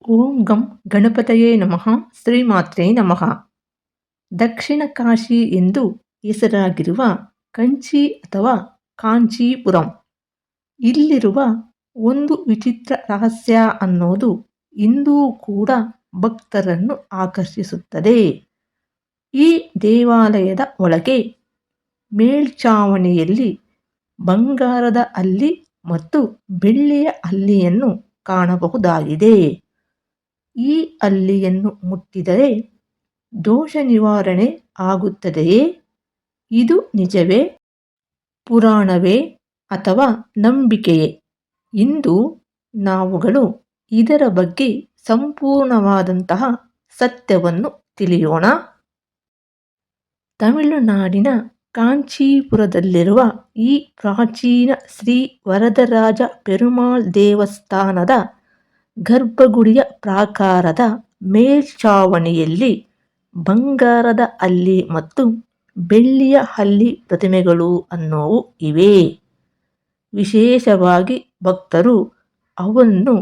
ಓಂ ಗಂ ಗಣಪತಯೇ ನಮಃ. ಶ್ರೀಮಾತ್ರೇ ನಮಃ. ದಕ್ಷಿಣ ಕಾಶಿ ಎಂದು ಹೆಸರಾಗಿರುವ ಕಂಚಿ ಅಥವಾ ಕಾಂಚೀಪುರಂ ಇಲ್ಲಿರುವ ಒಂದು ವಿಚಿತ್ರ ರಹಸ್ಯ ಅನ್ನೋದು ಇಂದೂ ಕೂಡ ಭಕ್ತರನ್ನು ಆಕರ್ಷಿಸುತ್ತದೆ. ಈ ದೇವಾಲಯದ ಒಳಗೆ ಮೇಲ್ಛಾವಣಿಯಲ್ಲಿ ಬಂಗಾರದ ಹಲ್ಲಿ ಮತ್ತು ಬೆಳ್ಳಿಯ ಹಲ್ಲಿಯನ್ನು ಕಾಣಬಹುದಾಗಿದೆ. ಈ ಹಲ್ಲಿಯನ್ನು ಮುಟ್ಟಿದರೆ ದೋಷ ನಿವಾರಣೆ ಆಗುತ್ತದೆಯೇ? ಇದು ನಿಜವೇ, ಪುರಾಣವೇ ಅಥವಾ ನಂಬಿಕೆಯೇ? ಇಂದು ನಾವುಗಳು ಇದರ ಬಗ್ಗೆ ಸಂಪೂರ್ಣವಾದಂತಹ ಸತ್ಯವನ್ನು ತಿಳಿಯೋಣ. ತಮಿಳುನಾಡಿನ ಕಾಂಚೀಪುರದಲ್ಲಿರುವ ಈ ಪ್ರಾಚೀನ ಶ್ರೀ ವರದರಾಜ ಪೆರುಮಾಳ್ ದೇವಸ್ಥಾನದ ಗರ್ಭಗುಡಿಯ ಪ್ರಾಕಾರದ ಮೇಲ್ಛಾವಣಿಯಲ್ಲಿ ಬಂಗಾರದ ಹಲ್ಲಿ ಮತ್ತು ಬೆಳ್ಳಿಯ ಹಲ್ಲಿ ಪ್ರತಿಮೆಗಳು ಅನ್ನೋವು ಇವೆ. ವಿಶೇಷವಾಗಿ ಭಕ್ತರು ಅವನ್ನು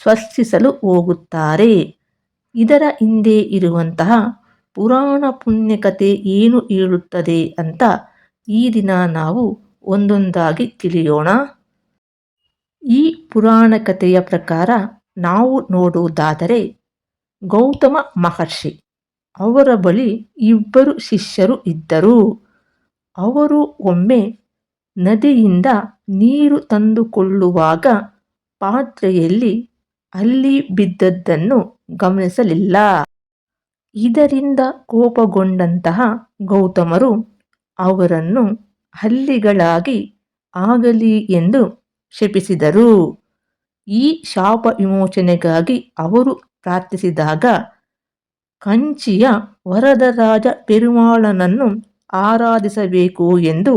ಸ್ಪರ್ಶಿಸಲು ಹೋಗುತ್ತಾರೆ. ಇದರ ಹಿಂದೆ ಇರುವಂತಹ ಪುರಾಣ ಪುಣ್ಯಕಥೆ ಏನು ಹೇಳುತ್ತದೆ ಅಂತ ಈ ದಿನ ನಾವು ಒಂದೊಂದಾಗಿ ತಿಳಿಯೋಣ. ಈ ಪುರಾಣ ಕಥೆಯ ಪ್ರಕಾರ ನಾವು ನೋಡುವುದಾದರೆ, ಗೌತಮ ಮಹರ್ಷಿ ಅವರ ಬಳಿ ಇಬ್ಬರು ಶಿಷ್ಯರು ಇದ್ದರು. ಅವರು ಒಮ್ಮೆ ನದಿಯಿಂದ ನೀರು ತಂದುಕೊಳ್ಳುವಾಗ ಪಾತ್ರೆಯಲ್ಲಿ ಹಲ್ಲಿ ಬಿದ್ದದ್ದನ್ನು ಗಮನಿಸಲಿಲ್ಲ. ಇದರಿಂದ ಕೋಪಗೊಂಡಂತಹ ಗೌತಮರು ಅವರನ್ನು ಹಲ್ಲಿಗಳಾಗಿ ಆಗಲಿ ಎಂದು ಶಪಿಸಿದರು. ಈ ಶಾಪ ವಿಮೋಚನೆಗಾಗಿ ಅವರು ಪ್ರಾರ್ಥಿಸಿದಾಗ ಕಂಚಿಯ ವರದರಾಜ ಪೆರುಮಾಳನನ್ನು ಆರಾಧಿಸಬೇಕು ಎಂದು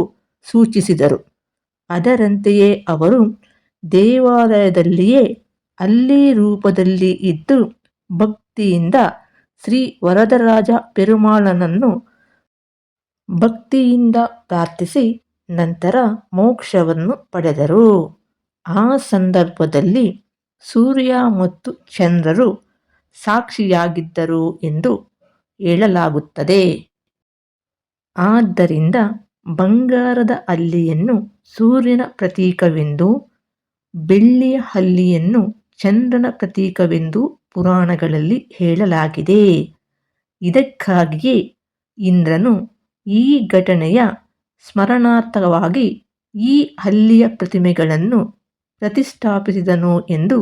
ಸೂಚಿಸಿದರು. ಅದರಂತೆಯೇ ಅವರು ದೇವಾಲಯದಲ್ಲಿಯೇ ಹಲ್ಲಿ ರೂಪದಲ್ಲಿ ಇದ್ದು ಭಕ್ತಿಯಿಂದ ಶ್ರೀ ವರದರಾಜ ಪೆರುಮಾಳನನ್ನು ಭಕ್ತಿಯಿಂದ ಪ್ರಾರ್ಥಿಸಿ ನಂತರ ಮೋಕ್ಷವನ್ನು ಪಡೆದರು. ಆ ಸಂದರ್ಭದಲ್ಲಿ ಸೂರ್ಯ ಮತ್ತು ಚಂದ್ರರು ಸಾಕ್ಷಿಯಾಗಿದ್ದರು ಎಂದು ಹೇಳಲಾಗುತ್ತದೆ. ಆದ್ದರಿಂದ ಬಂಗಾರದ ಹಲ್ಲಿಯನ್ನು ಸೂರ್ಯನ ಪ್ರತೀಕವೆಂದು, ಬೆಳ್ಳಿಯ ಹಲ್ಲಿಯನ್ನು ಚಂದ್ರನ ಪ್ರತೀಕವೆಂದು ಪುರಾಣಗಳಲ್ಲಿ ಹೇಳಲಾಗಿದೆ. ಇದಕ್ಕಾಗಿಯೇ ಇಂದ್ರನು ಈ ಘಟನೆಯ ಸ್ಮರಣಾರ್ಥವಾಗಿ ಈ ಹಲ್ಲಿಯ ಪ್ರತಿಮೆಗಳನ್ನು ಪ್ರತಿಷ್ಠಾಪಿಸಿದನು ಎಂದು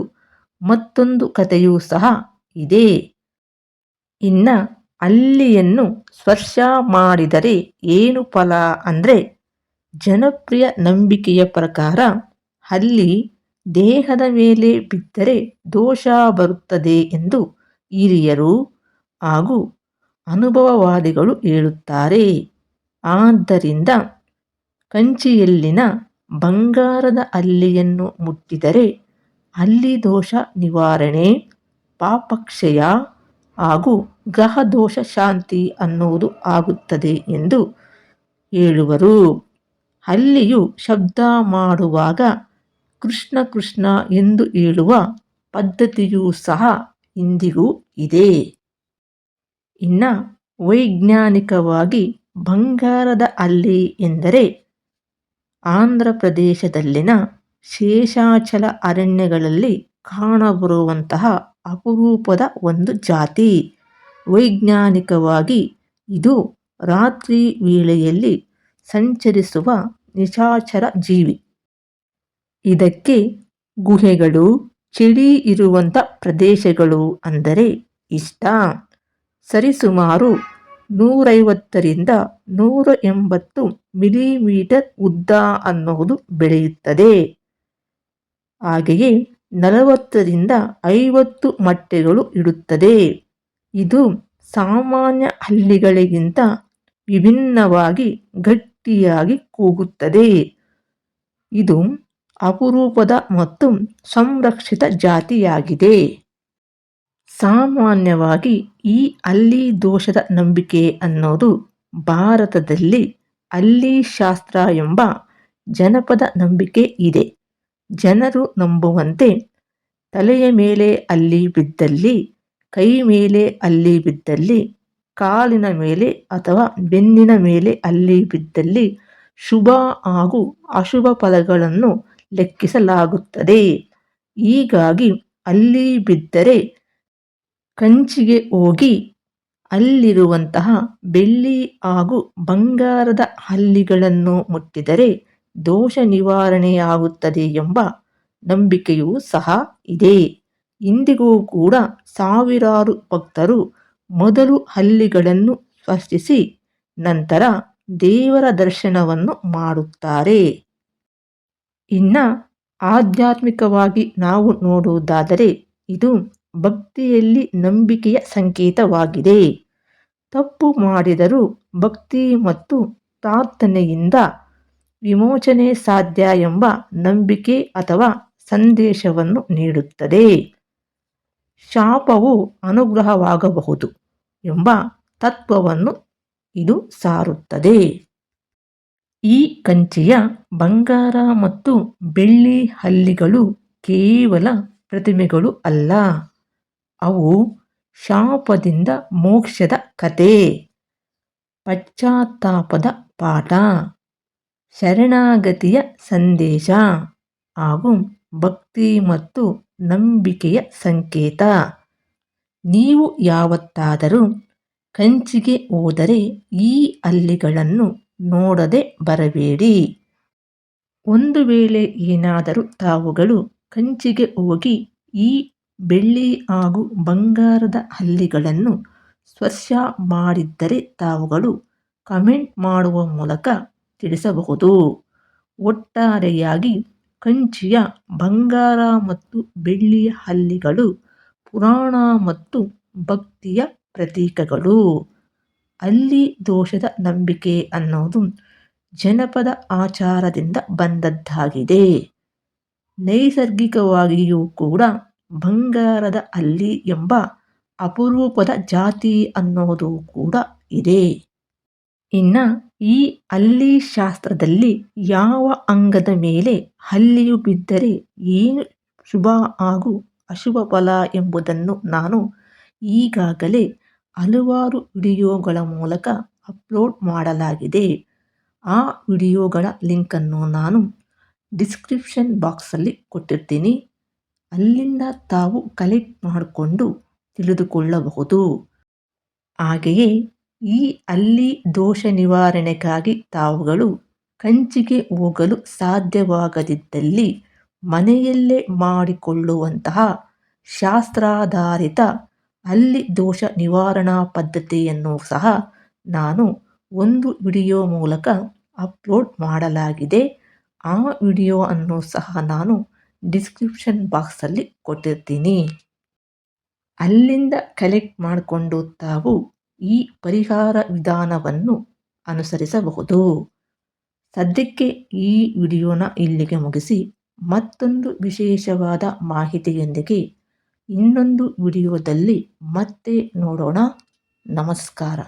ಮತ್ತೊಂದು ಕಥೆಯೂ ಸಹ ಇದೆ. ಇನ್ನ ಹಲ್ಲಿಯನ್ನು ಸ್ಪರ್ಶ ಮಾಡಿದರೆ ಏನು ಫಲ ಅಂದರೆ, ಜನಪ್ರಿಯ ನಂಬಿಕೆಯ ಪ್ರಕಾರ ಹಲ್ಲಿ ದೇಹದ ಮೇಲೆ ಬಿದ್ದರೆ ದೋಷ ಬರುತ್ತದೆ ಎಂದು ಹಿರಿಯರು ಹಾಗೂ ಅನುಭವವಾದಿಗಳು ಹೇಳುತ್ತಾರೆ. ಆದ್ದರಿಂದ ಕಂಚಿಯಲ್ಲಿನ ಬಂಗಾರದ ಹಲ್ಲಿಯನ್ನು ಮುಟ್ಟಿದರೆ ಹಲ್ಲಿ ದೋಷ ನಿವಾರಣೆ, ಪಾಪಕ್ಷಯ ಹಾಗೂ ಗ್ರಹ ದೋಷ ಶಾಂತಿ ಅನ್ನುವುದು ಆಗುತ್ತದೆ ಎಂದು ಹೇಳುವರು. ಹಲ್ಲಿಯು ಶಬ್ದ ಮಾಡುವಾಗ ಕೃಷ್ಣ ಕೃಷ್ಣ ಎಂದು ಹೇಳುವ ಪದ್ಧತಿಯೂ ಸಹ ಇಂದಿಗೂ ಇದೆ. ಇನ್ನು ವೈಜ್ಞಾನಿಕವಾಗಿ ಬಂಗಾರದ ಹಲ್ಲಿ ಎಂದರೆ ಆಂಧ್ರ ಪ್ರದೇಶದಲ್ಲಿನ ಶೇಷಾಚಲ ಅರಣ್ಯಗಳಲ್ಲಿ ಕಾಣಬರುವಂತಹ ಅಪರೂಪದ ಒಂದು ಜಾತಿ. ವೈಜ್ಞಾನಿಕವಾಗಿ ಇದು ರಾತ್ರಿ ವೇಳೆಯಲ್ಲಿ ಸಂಚರಿಸುವ ನಿಶಾಚರ ಜೀವಿ. ಇದಕ್ಕೆ ಗುಹೆಗಳು, ಚಳಿ ಇರುವಂಥ ಪ್ರದೇಶಗಳು ಅಂದರೆ ಇಷ್ಟ. ಸರಿಸುಮಾರು 150ರಿಂದ 180 ಮಿಲಿಮೀಟರ್ ಉದ್ದ ಅನ್ನುವುದು ಬೆಳೆಯುತ್ತದೆ. ಹಾಗೆಯೇ 40ರಿಂದ 50 ಮೊಟ್ಟೆಗಳು ಇಡುತ್ತದೆ. ಇದು ಸಾಮಾನ್ಯ ಹಲ್ಲಿಗಳಿಗಿಂತ ವಿಭಿನ್ನವಾಗಿ ಗಟ್ಟಿಯಾಗಿ ಕೂಗುತ್ತದೆ. ಇದು ಅಪರೂಪದ ಮತ್ತು ಸಂರಕ್ಷಿತ ಜಾತಿಯಾಗಿದೆ. ಸಾಮಾನ್ಯವಾಗಿ ಈ ಹಲ್ಲಿ ದೋಷದ ನಂಬಿಕೆ ಅನ್ನೋದು ಭಾರತದಲ್ಲಿ ಹಲ್ಲಿ ಶಾಸ್ತ್ರ ಎಂಬ ಜನಪದ ನಂಬಿಕೆ ಇದೆ. ಜನರು ನಂಬುವಂತೆ ತಲೆಯ ಮೇಲೆ ಹಲ್ಲಿ ಬಿದ್ದಲ್ಲಿ, ಕೈ ಮೇಲೆ ಹಲ್ಲಿ ಬಿದ್ದಲ್ಲಿ, ಕಾಲಿನ ಮೇಲೆ ಅಥವಾ ಬೆನ್ನಿನ ಮೇಲೆ ಹಲ್ಲಿ ಬಿದ್ದಲ್ಲಿ ಶುಭ ಹಾಗೂ ಅಶುಭ ಫಲಗಳನ್ನು ಲೆಕ್ಕಿಸಲಾಗುತ್ತದೆ. ಹೀಗಾಗಿ ಹಲ್ಲಿ ಬಿದ್ದರೆ ಕಂಚಿಗೆ ಹೋಗಿ ಅಲ್ಲಿರುವಂತಹ ಬೆಳ್ಳಿ ಹಾಗೂ ಬಂಗಾರದ ಹಲ್ಲಿಗಳನ್ನು ಮುಟ್ಟಿದರೆ ದೋಷ ನಿವಾರಣೆಯಾಗುತ್ತದೆ ಎಂಬ ನಂಬಿಕೆಯೂ ಸಹ ಇದೆ. ಇಂದಿಗೂ ಕೂಡ ಸಾವಿರಾರು ಭಕ್ತರು ಮೊದಲು ಹಲ್ಲಿಗಳನ್ನು ಸ್ಪರ್ಶಿಸಿ ನಂತರ ದೇವರ ದರ್ಶನವನ್ನು ಮಾಡುತ್ತಾರೆ. ಇನ್ನ ಆಧ್ಯಾತ್ಮಿಕವಾಗಿ ನಾವು ನೋಡುವುದಾದರೆ ಇದು ಭಕ್ತಿಯಲ್ಲಿ ನಂಬಿಕೆಯ ಸಂಕೇತವಾಗಿದೆ. ತಪ್ಪು ಮಾಡಿದರೂ ಭಕ್ತಿ ಮತ್ತು ಪ್ರಾರ್ಥನೆಯಿಂದ ವಿಮೋಚನೆ ಸಾಧ್ಯ ಎಂಬ ನಂಬಿಕೆ ಅಥವಾ ಸಂದೇಶವನ್ನು ನೀಡುತ್ತದೆ. ಶಾಪವು ಅನುಗ್ರಹವಾಗಬಹುದು ಎಂಬ ತತ್ವವನ್ನು ಇದು ಸಾರುತ್ತದೆ. ಈ ಕಂಚಿಯ ಬಂಗಾರ ಮತ್ತು ಬೆಳ್ಳಿ ಹಲ್ಲಿಗಳು ಕೇವಲ ಪ್ರತಿಮೆಗಳು ಅಲ್ಲ, ಅವು ಶಾಪದಿಂದ ಮೋಕ್ಷದ ಕಥೆ, ಪಶ್ಚಾತ್ತಾಪದ ಪಾಠ, ಶರಣಾಗತಿಯ ಸಂದೇಶ ಹಾಗೂ ಭಕ್ತಿ ಮತ್ತು ನಂಬಿಕೆಯ ಸಂಕೇತ. ನೀವು ಯಾವತ್ತಾದರೂ ಕಂಚಿಗೆ ಹೋದರೆ ಈ ಹಲ್ಲಿಗಳನ್ನು ನೋಡದೆ ಬರಬೇಡಿ. ಒಂದು ವೇಳೆ ಏನಾದರೂ ತಾವುಗಳು ಕಂಚಿಗೆ ಹೋಗಿ ಈ ಬೆಳ್ಳಿ ಹಾಗೂ ಬಂಗಾರದ ಹಲ್ಲಿಗಳನ್ನು ಸ್ಪರ್ಶ ಮಾಡಿದ್ದರೆ ತಾವುಗಳು ಕಮೆಂಟ್ ಮಾಡುವ ಮೂಲಕ ತಿಳಿಸಬಹುದು. ಒಟ್ಟಾರೆಯಾಗಿ ಕಂಚಿಯ ಬಂಗಾರ ಮತ್ತು ಬೆಳ್ಳಿಯ ಹಲ್ಲಿಗಳು ಪುರಾಣ ಮತ್ತು ಭಕ್ತಿಯ ಪ್ರತೀಕಗಳು. ಹಲ್ಲಿ ದೋಷದ ನಂಬಿಕೆ ಅನ್ನೋದು ಜನಪದ ಆಚಾರದಿಂದ ಬಂದದ್ದಾಗಿದೆ. ನೈಸರ್ಗಿಕವಾಗಿಯೂ ಕೂಡ ಬಂಗಾರದ ಹಲ್ಲಿ ಎಂಬ ಅಪರೂಪದ ಜಾತಿ ಅನ್ನೋದು ಕೂಡ ಇದೆ. ಇನ್ನ ಈ ಹಲ್ಲಿ ಶಾಸ್ತ್ರದಲ್ಲಿ ಯಾವ ಅಂಗದ ಮೇಲೆ ಹಲ್ಲಿಯು ಬಿದ್ದರೆ ಏನು ಶುಭ ಹಾಗೂ ಅಶುಭ ಫಲ ಎಂಬುದನ್ನು ನಾನು ಈಗಾಗಲೇ ಹಲವಾರು ವಿಡಿಯೋಗಳ ಮೂಲಕ ಅಪ್ಲೋಡ್ ಮಾಡಲಾಗಿದೆ. ಆ ವಿಡಿಯೋಗಳ ಲಿಂಕನ್ನು ನಾನು ಡಿಸ್ಕ್ರಿಪ್ಷನ್ ಬಾಕ್ಸಲ್ಲಿ ಕೊಟ್ಟಿರ್ತೀನಿ. ಅಲ್ಲಿಂದ ತಾವು ಕಲೆಕ್ಟ್ ಮಾಡಿಕೊಂಡು ತಿಳಿದುಕೊಳ್ಳಬಹುದು. ಹಾಗೆಯೇ ಈ ಹಲ್ಲಿ ದೋಷ ನಿವಾರಣೆಗಾಗಿ ತಾವುಗಳು ಕಂಚಿಗೆ ಹೋಗಲು ಸಾಧ್ಯವಾಗದಿದ್ದಲ್ಲಿ ಮನೆಯಲ್ಲೇ ಮಾಡಿಕೊಳ್ಳುವಂತಹ ಶಾಸ್ತ್ರಾಧಾರಿತ ಹಲ್ಲಿ ದೋಷ ನಿವಾರಣಾ ಪದ್ಧತಿಯನ್ನು ಸಹ ನಾನು ಒಂದು ವಿಡಿಯೋ ಮೂಲಕ ಅಪ್ಲೋಡ್ ಮಾಡಲಾಗಿದೆ. ಆ ವಿಡಿಯೋ ಅನ್ನು ಸಹ ನಾನು ಡಿಸ್ಕ್ರಿಪ್ಷನ್ ಬಾಕ್ಸಲ್ಲಿ ಕೊಟ್ಟಿರ್ತೀನಿ. ಅಲ್ಲಿಂದ ಕಲೆಕ್ಟ್ ಮಾಡಿಕೊಂಡು ತಾವು ಈ ಪರಿಹಾರ ವಿಧಾನವನ್ನು ಅನುಸರಿಸಬಹುದು. ಸದ್ಯಕ್ಕೆ ಈ ವಿಡಿಯೋನ ಇಲ್ಲಿಗೆ ಮುಗಿಸಿ ಮತ್ತೊಂದು ವಿಶೇಷವಾದ ಮಾಹಿತಿಯೊಂದಿಗೆ ಇನ್ನೊಂದು ವಿಡಿಯೋದಲ್ಲಿ ಮತ್ತೆ ನೋಡೋಣ. ನಮಸ್ಕಾರ.